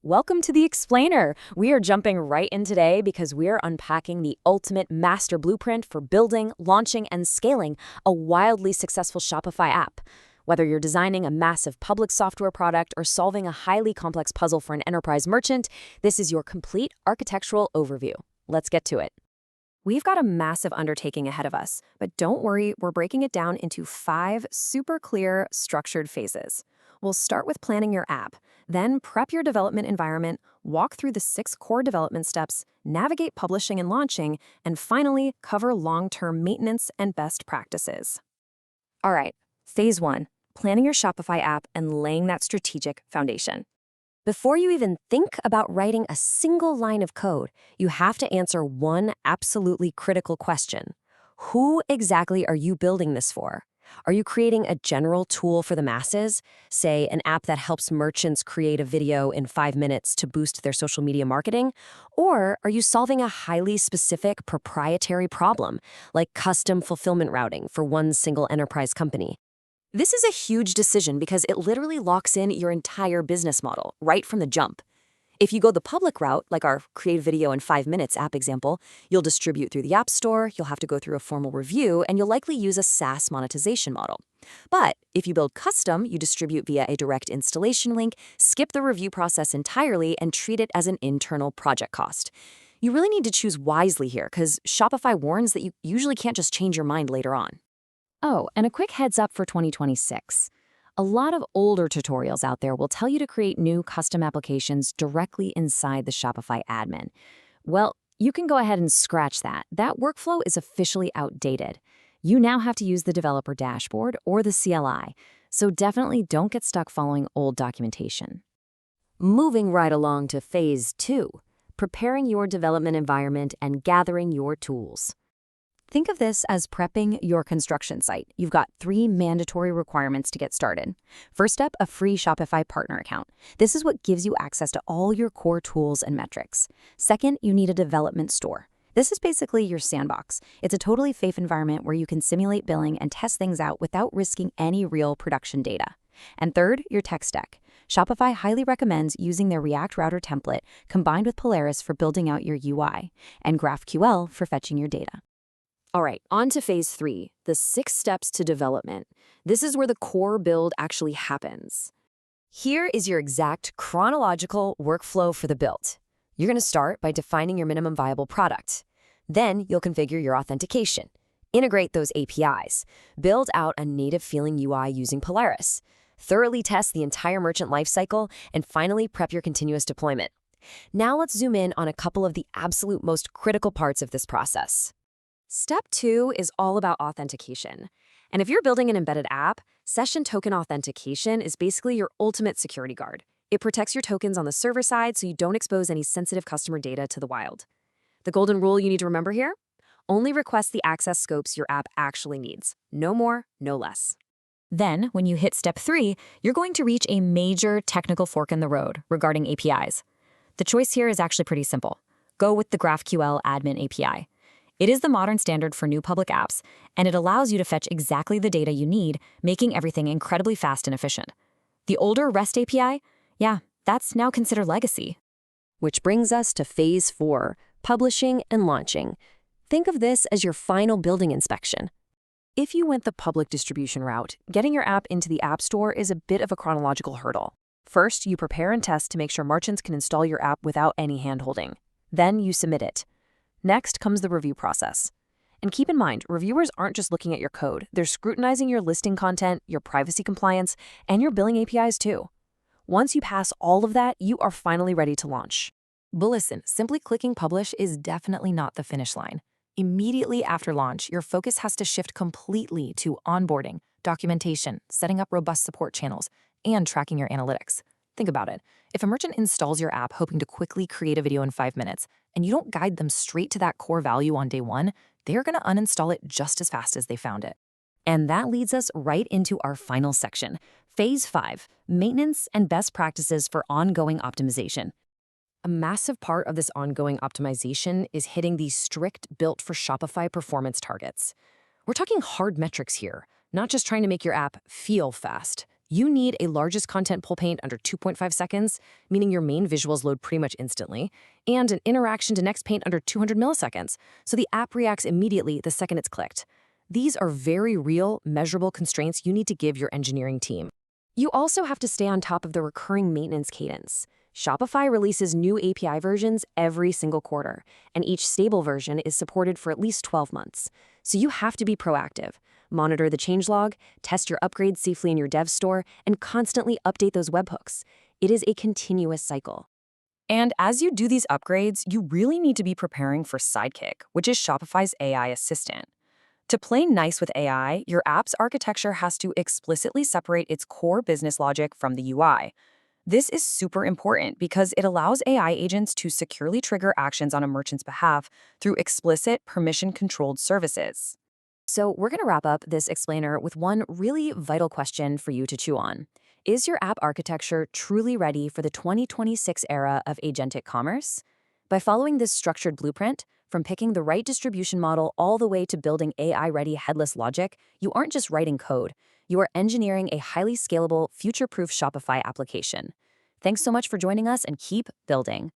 Welcome to the Explainer. We are jumping right in today because we are unpacking the ultimate master blueprint for building, launching, and scaling a wildly successful Shopify app. Whether you're designing a massive public software product or solving a highly complex puzzle for an enterprise merchant, this is your complete architectural overview. Let's get to it. We've got a massive undertaking ahead of us, but don't worry, we're breaking it down into 5 super clear, structured phases. We'll start with planning your app, then prep your development environment, walk through the 6 core development steps, navigate publishing and launching, and finally cover long-term maintenance and best practices. All right, phase 1, planning your Shopify app and laying that strategic foundation. Before you even think about writing a single line of code, you have to answer one absolutely critical question. Who exactly are you building this for? Are you creating a general tool for the masses, say an app that helps merchants create a video in 5 minutes to boost their social media marketing? Or are you solving a highly specific proprietary problem, like custom fulfillment routing for one single enterprise company? This is a huge decision because it literally locks in your entire business model right from the jump. If you go the public route, like our Create a Video in 5 Minutes app example, you'll distribute through the App Store, you'll have to go through a formal review, and you'll likely use a SaaS monetization model. But if you build custom, you distribute via a direct installation link, skip the review process entirely, and treat it as an internal project cost. You really need to choose wisely here because Shopify warns that you usually can't just change your mind later on. Oh, and a quick heads up for 2026. A lot of older tutorials out there will tell you to create new custom applications directly inside the Shopify admin. Well, you can go ahead and scratch that. That workflow is officially outdated. You now have to use the developer dashboard or the CLI, so definitely don't get stuck following old documentation. Moving right along to phase 2, preparing your development environment and gathering your tools. Think of this as prepping your construction site. You've got 3 mandatory requirements to get started. First up, a free Shopify partner account. This is what gives you access to all your core tools and metrics. Second, you need a development store. This is basically your sandbox. It's a totally safe environment where you can simulate billing and test things out without risking any real production data. And third, your tech stack. Shopify highly recommends using their React Router template combined with Polaris for building out your UI and GraphQL for fetching your data. All right, on to phase 3, the 6 steps to development. This is where the core build actually happens. Here is your exact chronological workflow for the build. You're going to start by defining your minimum viable product. Then you'll configure your authentication, integrate those APIs, build out a native-feeling UI using Polaris, thoroughly test the entire merchant lifecycle, and finally prep your continuous deployment. Now let's zoom in on a couple of the absolute most critical parts of this process. Step 2 is all about authentication. And if you're building an embedded app, session token authentication is basically your ultimate security guard. It protects your tokens on the server side so you don't expose any sensitive customer data to the wild. The golden rule you need to remember here? Only request the access scopes your app actually needs. No more, no less. Then, when you hit step 3, you're going to reach a major technical fork in the road regarding APIs. The choice here is actually pretty simple. Go with the GraphQL admin API. It is the modern standard for new public apps, and it allows you to fetch exactly the data you need, making everything incredibly fast and efficient. The older REST API, that's now considered legacy. Which brings us to phase 4, publishing and launching. Think of this as your final building inspection. If you went the public distribution route, getting your app into the App Store is a bit of a chronological hurdle. First, you prepare and test to make sure merchants can install your app without any hand-holding. Then you submit it. Next comes the review process. And keep in mind, reviewers aren't just looking at your code. They're scrutinizing your listing content, your privacy compliance, and your billing APIs too. Once you pass all of that, you are finally ready to launch. But listen, simply clicking publish is definitely not the finish line. Immediately after launch, your focus has to shift completely to onboarding, documentation, setting up robust support channels, and tracking your analytics. Think about it. If a merchant installs your app hoping to quickly create a video in 5 minutes, and you don't guide them straight to that core value on day 1, they're going to uninstall it just as fast as they found it. And that leads us right into our final section, phase 5, maintenance and best practices for ongoing optimization. A massive part of this ongoing optimization is hitting these strict built for Shopify performance targets. We're talking hard metrics here, not just trying to make your app feel fast. You need a largest content pull paint under 2.5 seconds, meaning your main visuals load pretty much instantly, and an interaction to next paint under 200 milliseconds, so the app reacts immediately the second it's clicked. These are very real, measurable constraints you need to give your engineering team. You also have to stay on top of the recurring maintenance cadence. Shopify releases new API versions every single quarter, and each stable version is supported for at least 12 months. So you have to be proactive. Monitor the changelog, test your upgrades safely in your dev store, and constantly update those webhooks. It is a continuous cycle. And as you do these upgrades, you really need to be preparing for Sidekick, which is Shopify's AI assistant. To play nice with AI, your app's architecture has to explicitly separate its core business logic from the UI. This is super important because it allows AI agents to securely trigger actions on a merchant's behalf through explicit, permission-controlled services. So we're going to wrap up this explainer with one really vital question for you to chew on. Is your app architecture truly ready for the 2026 era of agentic commerce? By following this structured blueprint, from picking the right distribution model all the way to building AI-ready headless logic, you aren't just writing code. You are engineering a highly scalable, future-proof Shopify application. Thanks so much for joining us, and keep building.